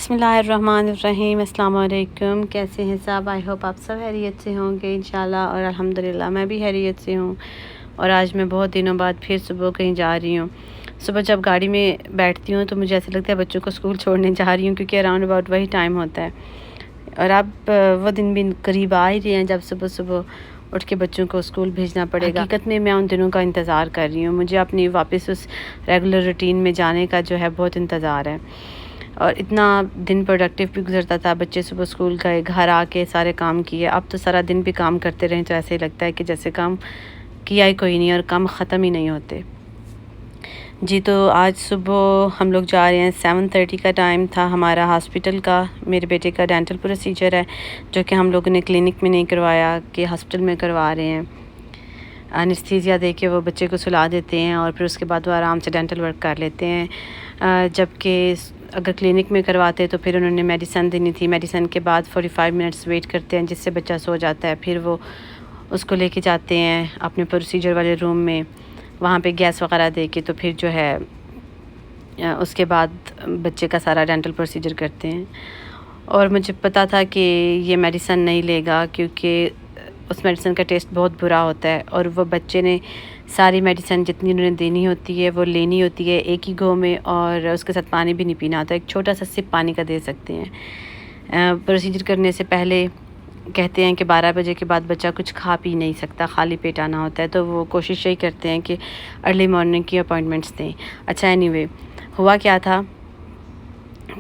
बिस्मिल्लाहिर्रहमानिर्रहीम, अस्सलाम वालेकुम। कैसे हैं सब? आई होप आप सब हैरियत से होंगे इंशाल्लाह, और अल्हम्दुलिल्लाह मैं भी हैरियत से हूँ। और आज मैं बहुत दिनों बाद फिर सुबह कहीं जा रही हूँ। सुबह जब गाड़ी में बैठती हूँ तो मुझे ऐसा लगता है बच्चों को स्कूल छोड़ने जा रही हूँ, क्योंकि अराउंड अबाउट वही टाइम होता है। और अब वो दिन भी करीब आ ही रहे हैं जब सुबह सुबह उठ के बच्चों को स्कूल भेजना पड़ेगा। हकीकत में मैं उन दिनों का इंतज़ार कर रही हूँ। मुझे अपनी वापस उस रेगुलर रूटीन में जाने का जो है बहुत इंतज़ार है। और इतना दिन प्रोडक्टिव भी गुजरता था, बच्चे सुबह स्कूल गए, घर आके सारे काम किए। अब तो सारा दिन भी काम करते रहें तो ऐसे ही लगता है कि जैसे काम किया ही कोई नहीं और काम ख़त्म ही नहीं होते। जी, तो आज सुबह हम लोग जा रहे हैं। 7:30 का टाइम था हमारा हॉस्पिटल का। मेरे बेटे का डेंटल प्रोसीजर है जो कि हम लोगों ने क्लिनिक में नहीं करवाया, कि हॉस्पिटल में करवा रहे हैं। एनेस्थीसिया दे के वो बच्चे को सुला देते हैं और फिर उसके बाद वो आराम से डेंटल वर्क कर लेते हैं। जबकि अगर क्लिनिक में करवाते तो फिर उन्होंने मेडिसन देनी थी। मेडिसन के बाद 45 मिनट्स वेट करते हैं जिससे बच्चा सो जाता है। फिर वो उसको लेके जाते हैं अपने प्रोसीजर वाले रूम में, वहाँ पे गैस वगैरह दे के, तो फिर जो है उसके बाद बच्चे का सारा डेंटल प्रोसीजर करते हैं। और मुझे पता था कि ये मेडिसन नहीं लेगा क्योंकि उस मेडिसिन का टेस्ट बहुत बुरा होता है, और वो बच्चे ने सारी मेडिसिन जितनी उन्होंने देनी होती है वो लेनी होती है एक ही गो में, और उसके साथ पानी भी नहीं पीना होता। एक छोटा सा सिप पानी का दे सकते हैं। प्रोसीजर करने से पहले कहते हैं कि 12 बजे के बाद बच्चा कुछ खा पी नहीं सकता, खाली पेट आना होता है। तो वो कोशिश यही करते हैं कि अर्ली मॉर्निंग की अपॉइंटमेंट्स दें। अच्छा, एनीवे, हुआ क्या था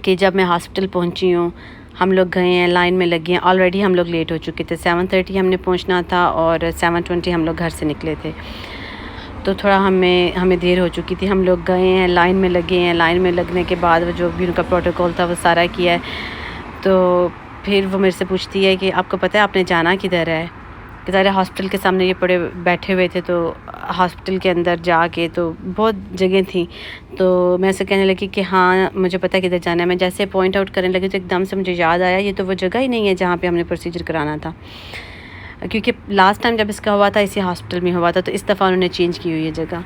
कि जब मैं हॉस्पिटल पहुंची हूँ, हम लोग गए हैं, लाइन में लगे हैं। ऑलरेडी हम लोग लेट हो चुके थे। 7:30 हमने पहुंचना था और 7:20 हम लोग घर से निकले थे, तो थोड़ा हमें देर हो चुकी थी। हम लोग गए हैं, लाइन में लगे हैं। लाइन में लगने के बाद वो जो भी उनका प्रोटोकॉल था वो सारा किया है। तो फिर वो मेरे से पूछती है कि आपको पता है आपने जाना किधर है? कि सारे हॉस्पिटल के सामने ये पड़े बैठे हुए थे, तो हॉस्पिटल के अंदर जाके तो बहुत जगह थी। तो मैं ऐसे कहने लगी कि हाँ मुझे पता है किधर जाना है। मैं जैसे पॉइंट आउट करने लगी तो एकदम से मुझे याद आया, ये तो वो जगह ही नहीं है जहाँ पे हमने प्रोसीजर कराना था। क्योंकि लास्ट टाइम जब इसका हुआ था इसी हॉस्पिटल में हुआ था, तो इस दफ़ा उन्होंने चेंज की हुई है जगह।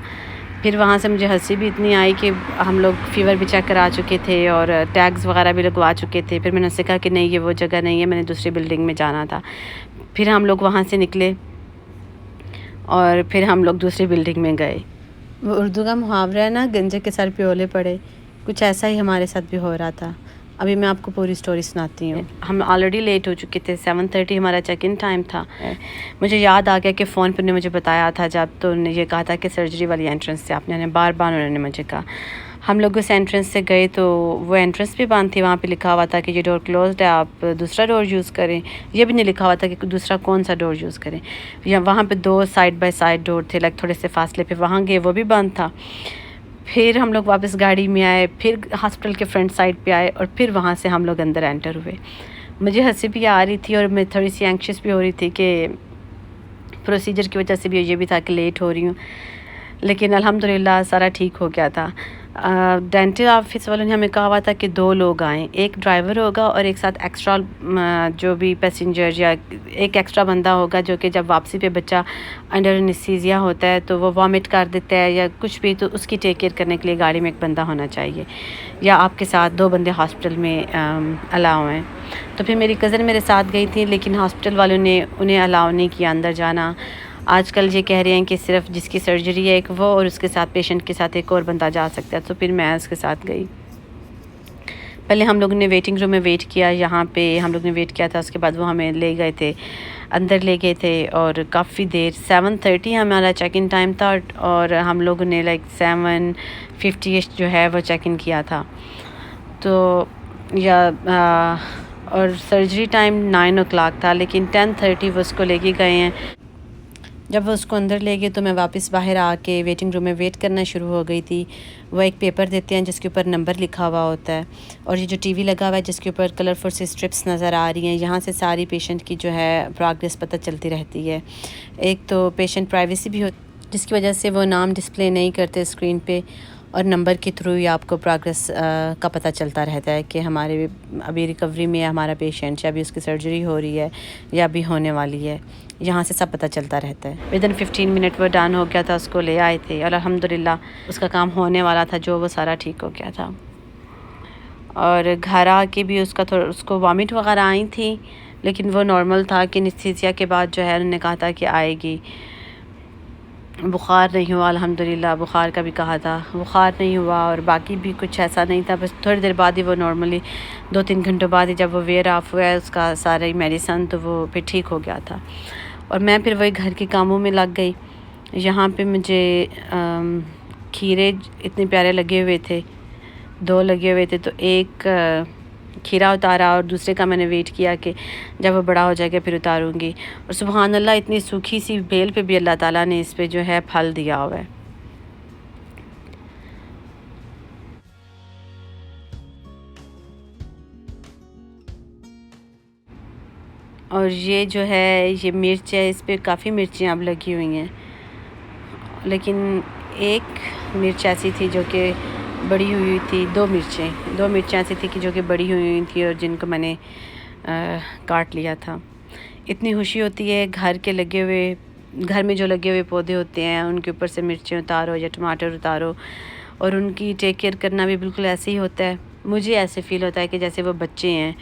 फिर वहाँ से मुझे हंसी भी इतनी आई कि हम लोग फ़ीवर भी चेक करा चुके थे और टैग्स वगैरह भी लगवा चुके थे। फिर मैंने उससे कहा कि नहीं, ये वो जगह नहीं है, मैंने दूसरी बिल्डिंग में जाना था। फिर हम लोग वहाँ से निकले और फिर हम लोग दूसरी बिल्डिंग में गए। वो उर्दू का मुहावरा है ना, गंजे के सर पे ओले पड़े, कुछ ऐसा ही हमारे साथ भी हो रहा था। अभी मैं आपको पूरी स्टोरी सुनाती हूँ। हम ऑलरेडी लेट हो चुके थे। 7:30 हमारा चेक इन टाइम था। मुझे याद आ गया कि फ़ोन पर उन्होंने मुझे बताया था जब, तो उन्होंने ये कहा था कि सर्जरी वाली एंट्रेंस से आपने, बार बार उन्होंने मुझे कहा। हम लोग उस एंट्रेंस से गए तो वो एंट्रेंस भी बंद थी। वहाँ पे लिखा हुआ था कि ये डोर क्लोज्ड है, आप दूसरा डोर यूज़ करें। ये भी नहीं लिखा हुआ था कि दूसरा कौन सा डोर यूज़ करें। या वहाँ पे 2 साइड बाय साइड डोर थे, लाइक थोड़े से फासले पे। वहाँ गए, वो भी बंद था। फिर हम लोग वापस गाड़ी में आए, फिर हॉस्पिटल के फ्रंट साइड पे आए और फिर वहाँ से हम लोग अंदर एंटर हुए। मुझे हंसी भी आ रही थी और मैं थोड़ी सी एंक्शस भी हो रही थी कि प्रोसीजर की वजह से भी ये भी था कि लेट हो रही हूँ, लेकिन अल्हम्दुलिल्लाह सारा ठीक हो गया था। डेंटल ऑफिस वालों ने हमें कहा हुआ था कि 2 लोग आएँ, एक ड्राइवर होगा और एक साथ एक्स्ट्रा जो भी पैसेंजर या एक एक्स्ट्रा बंदा होगा, जो कि जब वापसी पे बच्चा अंडर एनेस्थीसिया होता है तो वो वॉमिट कर देता है या कुछ भी, तो उसकी टेक केयर करने के लिए गाड़ी में एक बंदा होना चाहिए, या आपके साथ 2 बंदे हॉस्पिटल में अलाउ हैं। तो फिर मेरी कज़न मेरे साथ गई थी, लेकिन हॉस्पिटल वालों ने उन्हें अलाउ नहीं किया अंदर जाना। आजकल ये कह रहे हैं कि सिर्फ जिसकी सर्जरी है एक वो, और उसके साथ पेशेंट के साथ एक और बंदा जा सकता है। तो फिर मैं उसके साथ गई। पहले हम लोगों ने वेटिंग रूम में वेट किया, यहाँ पे हम लोग ने वेट किया था। उसके बाद वो हमें ले गए थे, अंदर ले गए थे, और काफ़ी देर 7:30 हमारा चेक इन टाइम था और हम लोगों ने लाइक 7:50 जो है वो चेक इन किया था। तो और सर्जरी टाइम 9 o'clock था, लेकिन 10:30 वो उसको लेके गए हैं। जब वो उसको अंदर ले गए तो मैं वापस बाहर आके वेटिंग रूम में वेट करना शुरू हो गई थी। वो एक पेपर देते हैं जिसके ऊपर नंबर लिखा हुआ होता है, और ये जो टीवी लगा हुआ है जिसके ऊपर कलरफुल सी स्ट्रिप्स नज़र आ रही हैं, यहाँ से सारी पेशेंट की जो है प्रोग्रेस पता चलती रहती है। एक तो पेशेंट प्राइवेसी भी हो, जिसकी वजह से वो नाम डिस्प्ले नहीं करते स्क्रीन पे, और नंबर के थ्रू ही आपको प्रोग्रेस का पता चलता रहता है कि हमारे अभी रिकवरी में है हमारा पेशेंट, या अभी उसकी सर्जरी हो रही है या अभी होने वाली है। यहाँ से सब पता चलता रहता है। विदिन 15 मिनट वो डन हो गया था, उसको ले आए थे और अल्हम्दुलिल्लाह उसका काम होने वाला था जो वो सारा ठीक हो गया था। और घर आके भी उसको वॉमिट वगैरह आई थी, लेकिन वो नॉर्मल था कि एनेस्थीसिया के बाद जो है उन्होंने कहा था कि आएगी। बुखार नहीं हुआ अल्हम्दुलिल्लाह, बुखार का भी कहा था, बुखार नहीं हुआ और बाकी भी कुछ ऐसा नहीं था। बस थोड़ी देर बाद ही वो नॉर्मली 2-3 घंटों बाद ही जब वो वेयर ऑफ हुआ है उसका सारा ही मेडिसन, तो वो फिर ठीक हो गया था। और मैं फिर वही घर के कामों में लग गई। यहाँ पे मुझे खीरे इतने प्यारे लगे हुए थे, 2 लगे हुए थे, तो एक खीरा उतारा और दूसरे का मैंने वेट किया कि जब वो बड़ा हो जाएगा फिर उतारूँगी। और सुबहान अल्लाह, इतनी सूखी सी बेल पे भी अल्लाह ताला ने इस पे जो है फल दिया हुआ है। और ये जो है ये मिर्च है, इस पे काफ़ी मिर्चियाँ अब लगी हुई हैं, लेकिन एक मिर्च ऐसी थी जो कि बड़ी हुई थी। 2 मिर्चें ऐसी थी कि जो कि बड़ी हुई थी और जिनको मैंने काट लिया था। इतनी खुशी होती है घर में जो लगे हुए पौधे होते हैं उनके ऊपर से मिर्चें उतारो या टमाटर उतारो, और उनकी टेक केयर करना भी बिल्कुल ऐसे ही होता है। मुझे ऐसे फ़ील होता है कि जैसे वो बच्चे हैं,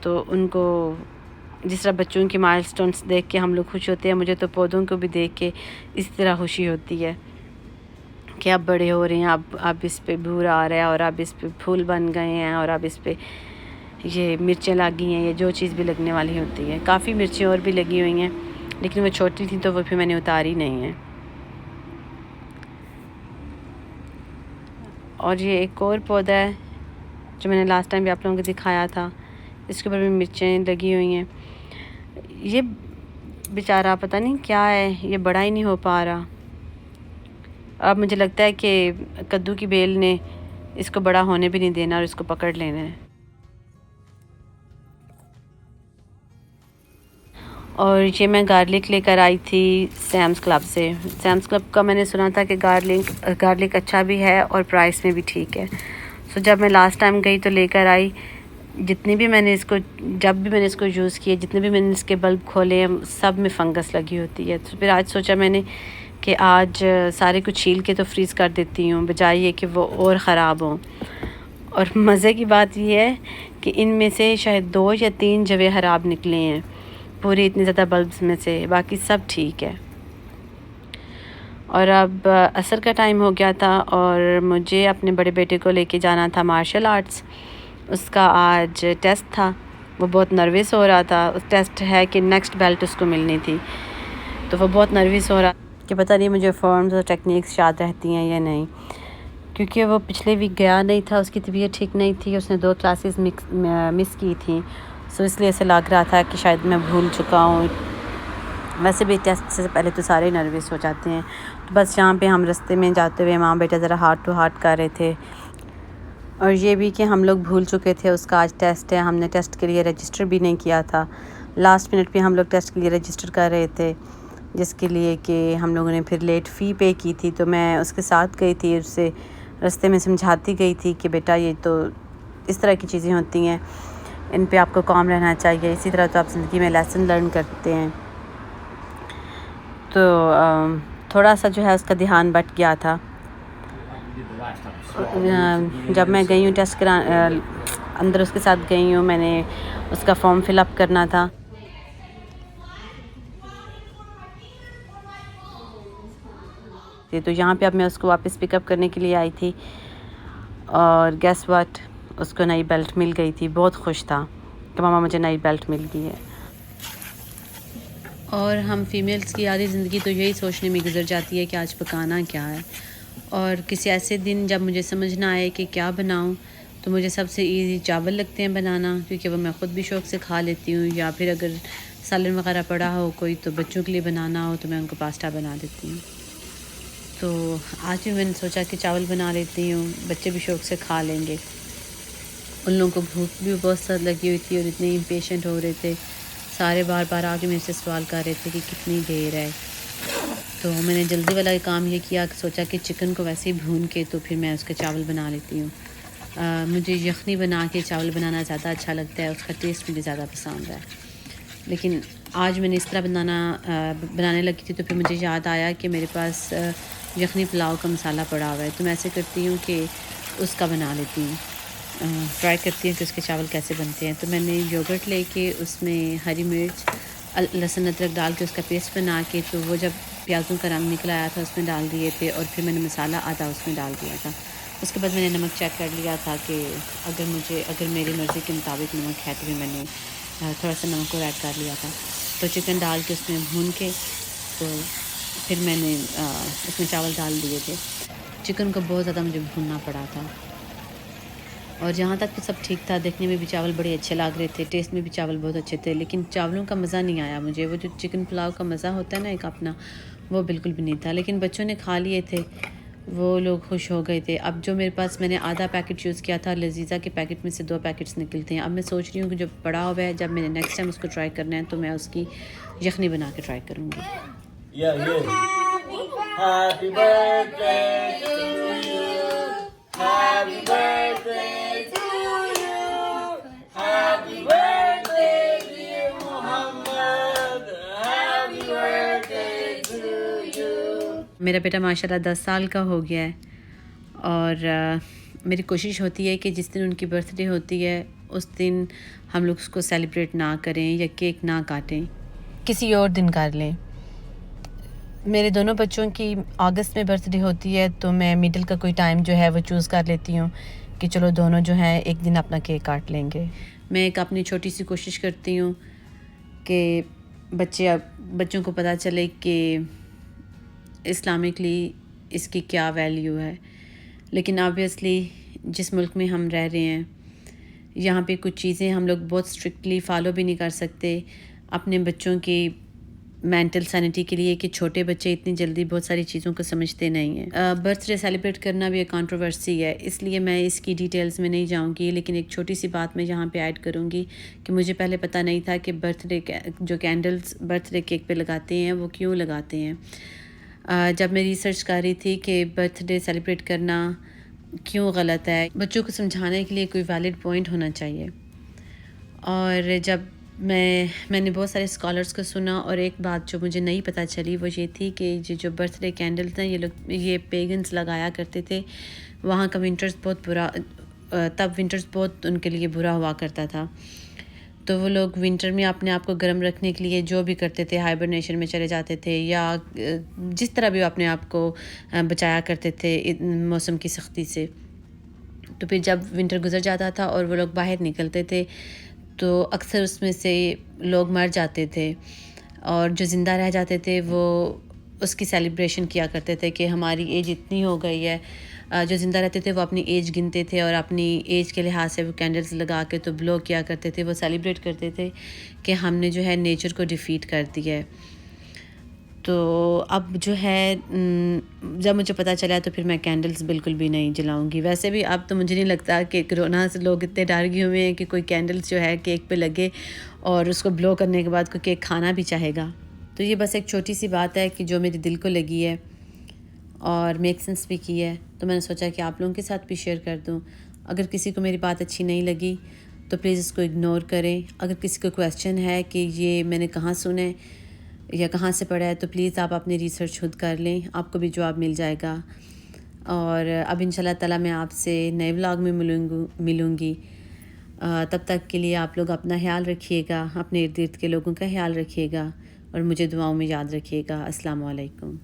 तो उनको जिस तरह बच्चों की माइलस्टोन्स देख के हम लोग खुश होते हैं, मुझे तो पौधों को भी देख के इस तरह खुशी होती है कि अब बड़े हो रहे हैं, अब इस पे भूरा आ रहा है और अब इस पे फूल बन गए हैं और अब इस पे ये मिर्चें लगी हैं, ये जो चीज़ भी लगने वाली होती है। काफ़ी मिर्चें और भी लगी हुई हैं, लेकिन वो छोटी थी तो वो फिर मैंने उतारी नहीं है। और ये एक और पौधा है जो मैंने लास्ट टाइम भी आप लोगों को दिखाया था, इसके ऊपर भी मिर्चें लगी हुई हैं। ये बेचारा पता नहीं क्या है, ये बड़ा ही नहीं हो पा रहा। अब मुझे लगता है कि कद्दू की बेल ने इसको बड़ा होने भी नहीं देना और इसको पकड़ लेना है। और ये मैं गार्लिक लेकर आई थी सैम्स क्लब से। सैम्स क्लब का मैंने सुना था कि गार्लिक अच्छा भी है और प्राइस में भी ठीक है। सो जब मैं लास्ट टाइम गई तो लेकर आई। जब भी मैंने इसको यूज़ किया, जितने भी मैंने इसके बल्ब खोले, सब में फंगस लगी होती है। तो फिर आज सोचा मैंने कि आज सारे कुछ छील के तो फ्रीज़ कर देती हूँ, बजाय ये कि वो और ख़राब हों। और मज़े की बात ये है कि इनमें से शायद 2 या 3 जवे ख़राब निकले हैं पूरे इतने ज़्यादा बल्ब्स में से, बाकी सब ठीक है। और अब असर का टाइम हो गया था और मुझे अपने बड़े बेटे को लेके जाना था मार्शल आर्ट्स। उसका आज टेस्ट था, वो बहुत नर्वस हो रहा था। उस टेस्ट है कि नेक्स्ट बेल्ट उसको मिलनी थी, तो वो बहुत नर्वस हो रहा कि पता नहीं मुझे फॉर्म्स और टेक्निक्स याद रहती हैं या नहीं, क्योंकि वो पिछले वीक गया नहीं था, उसकी तबीयत ठीक नहीं थी, उसने 2 क्लासेस मिस की थी। सो इसलिए ऐसे लग रहा था कि शायद मैं भूल चुका हूँ। वैसे भी टेस्ट से पहले तो सारे नर्वस हो जाते हैं। तो बस यहाँ पे हम रास्ते में जाते हुए माँ बेटा ज़रा हार्ट टू हार्ट कर रहे थे, और ये भी कि हम लोग भूल चुके थे उसका आज टेस्ट है। हमने टेस्ट के लिए रजिस्टर भी नहीं किया था, लास्ट मिनट पे हम लोग टेस्ट के लिए रजिस्टर कर रहे थे, जिसके लिए कि हम लोगों ने फिर लेट फ़ी पे की थी। तो मैं उसके साथ गई थी, उससे रास्ते में समझाती गई थी कि बेटा ये तो इस तरह की चीज़ें होती हैं, इन पे आपको काम रहना चाहिए, इसी तरह तो आप ज़िंदगी में लेसन लर्न करते हैं। तो थोड़ा सा जो है उसका ध्यान बट गया था। जब मैं गई हूँ टेस्ट करा अंदर उसके साथ गई हूँ, मैंने उसका फॉर्म फिलअप करना था। तो यहाँ पे अब मैं उसको वापस पिकअप करने के लिए आई थी, और गेस व्हाट, उसको नई बेल्ट मिल गई थी। बहुत खुश था कि मामा मुझे नई बेल्ट मिल गई है। और हम फीमेल्स की आधी ज़िंदगी तो यही सोचने में गुजर जाती है कि आज पकाना क्या है। और किसी ऐसे दिन जब मुझे समझ ना आए कि क्या बनाऊं, तो मुझे सबसे इजी चावल लगते हैं बनाना, क्योंकि वो मैं ख़ुद भी शौक़ से खा लेती हूँ। या फिर अगर सालन वगैरह पड़ा हो कोई, तो बच्चों के लिए बनाना हो तो मैं उनको पास्ता बना देती हूँ। तो आज भी मैंने सोचा कि चावल बना लेती हूँ, बच्चे भी शौक़ से खा लेंगे। उन लोगों को भूख भी बहुत ज़्यादा लगी हुई थी और इतने इम्पेशेंट हो रहे थे, सारे बार बार आके मेरे से सवाल कर रहे थे कि कितनी देर है। तो मैंने जल्दी वाला काम ये किया कि सोचा कि चिकन को वैसे ही भून के तो फिर मैं उसके चावल बना लेती हूँ। मुझे यखनी बना के चावल बनाना ज़्यादा अच्छा लगता है, उसका टेस्ट मुझे ज़्यादा पसंद है। लेकिन आज मैंने इस तरह बनाने लगी थी, तो फिर मुझे याद आया कि मेरे पास यखनी पुलाव का मसाला पड़ा हुआ है, तो मैं ऐसे करती हूँ कि उसका बना लेती हूँ। ट्राई करती हूँ कि उसके चावल कैसे बनते हैं। तो मैंने योगर्ट लेके उसमें हरी मिर्च लहसुन अदरक डाल के उसका पेस्ट बना के, तो वो जब प्याज़ों का रंग निकल आया था उसमें डाल दिए थे, और फिर मैंने मसाला आधा उसमें डाल दिया था। उसके बाद मैंने नमक चेक कर लिया था कि अगर मेरी मर्ज़ी के मुताबिक नमक है तो भी मैंने थोड़ा सा नमक और ऐड कर लिया था। तो चिकन डाल के उसमें भून के तो फिर मैंने उसमें चावल डाल दिए थे। चिकन को बहुत ज़्यादा मुझे भूनना पड़ा था, और जहाँ तक तो सब ठीक था। देखने में भी चावल बड़े अच्छे लग रहे थे, टेस्ट में भी चावल बहुत अच्छे थे, लेकिन चावलों का मज़ा नहीं आया मुझे। वो जो चिकन पुलाव का मज़ा होता है ना एक अपना, वो बिल्कुल भी नहीं था। लेकिन बच्चों ने खा लिए थे, वो लोग खुश हो गए थे। अब जो मेरे पास मैंने आधा पैकेट यूज़ किया था, लजीज़ा के पैकेट में से 2 पैकेट्स निकलते हैं। अब मैं सोच रही हूँ कि जो बड़ा हुआ है, जब मैंने नेक्स्ट टाइम उसको ट्राई करना है तो मैं उसकी यखनी बना के ट्राई करूँगी। Happy birthday to you. Happy birthday to you. Happy birthday dear Muhammad. Happy birthday to you. मेरा बेटा माशाल्लाह 10 साल का हो गया है, और मेरी कोशिश होती है कि जिस दिन उनकी बर्थडे होती है उस दिन हम लोग उसको सेलिब्रेट ना करें या केक ना काटें, किसी और दिन कर लें। मेरे दोनों बच्चों की अगस्त में बर्थडे होती है, तो मैं मिडिल का कोई टाइम जो है वो चूज़ कर लेती हूँ कि चलो दोनों जो हैं एक दिन अपना केक काट लेंगे। मैं एक अपनी छोटी सी कोशिश करती हूँ कि बच्चों को पता चले कि इस्लामिकली इसकी क्या वैल्यू है। लेकिन ऑब्वियसली जिस मुल्क में हम रह रहे हैं, यहाँ पे कुछ चीज़ें हम लोग बहुत स्ट्रिक्टली फ़ॉलो भी नहीं कर सकते अपने बच्चों की मेंटल सैनिटी के लिए, कि छोटे बच्चे इतनी जल्दी बहुत सारी चीज़ों को समझते नहीं हैं। बर्थडे सेलिब्रेट करना भी एक कंट्रोवर्सी है, इसलिए मैं इसकी डिटेल्स में नहीं जाऊंगी। लेकिन एक छोटी सी बात मैं यहाँ पे ऐड करूँगी कि मुझे पहले पता नहीं था कि जो कैंडल्स बर्थडे केक पे लगाते हैं वो क्यों लगाते हैं। जब मैं रिसर्च कर रही थी कि बर्थडे सेलिब्रेट करना क्यों गलत है, बच्चों को समझाने के लिए कोई वैलिड पॉइंट होना चाहिए। और जब मैंने बहुत सारे स्कॉलर्स को सुना, और एक बात जो मुझे नहीं पता चली वो ये थी कि जो बर्थडे कैंडल्स हैं ये पेगन्स लगाया करते थे। वहाँ का विंटर्स बहुत बुरा, तब विंटर्स बहुत उनके लिए बुरा हुआ करता था। तो वो लोग विंटर में अपने आप को गर्म रखने के लिए जो भी करते थे, हाइबरनेशन में चले जाते थे, या जिस तरह भी वो अपने आप को बचाया करते थे मौसम की सख्ती से। तो फिर जब विंटर गुजर जाता था और वो लोग बाहर निकलते थे, तो अक्सर उसमें से लोग मर जाते थे, और जो ज़िंदा रह जाते थे वो उसकी सेलिब्रेशन किया करते थे कि हमारी एज इतनी हो गई है। जो ज़िंदा रहते थे वो अपनी एज गिनते थे, और अपनी एज के लिहाज से वो कैंडल्स लगा के तो ब्लो किया करते थे। वो सेलिब्रेट करते थे कि हमने जो है नेचर को डिफ़ीट कर दिया है। तो अब जो है जब मुझे पता चला तो फिर मैं कैंडल्स बिल्कुल भी नहीं जलाऊंगी। वैसे भी अब तो मुझे नहीं लगता कि कोरोना से लोग इतने डर गए हुए हैं कि कोई कैंडल्स जो है केक पे लगे और उसको ब्लो करने के बाद कोई केक खाना भी चाहेगा। तो ये बस एक छोटी सी बात है कि जो मेरे दिल को लगी है और मेक सेंस भी की है, तो मैंने सोचा कि आप लोगों के साथ भी शेयर कर दूँ। अगर किसी को मेरी बात अच्छी नहीं लगी तो प्लीज़ इसको इग्नोर करें। अगर किसी को क्वेश्चन है कि ये मैंने कहाँ सुने या कहाँ से पढ़ा है, तो प्लीज़ आप अपनी रिसर्च खुद कर लें, आपको भी जवाब मिल जाएगा। और अब इंशाल्लाह ताला मैं आपसे नए व्लॉग में मिलूँगी। तब तक के लिए आप लोग अपना ख्याल रखिएगा, अपने इर्द गिर्द के लोगों का ख्याल रखिएगा, और मुझे दुआओं में याद रखिएगा। अस्सलाम वालेकुम।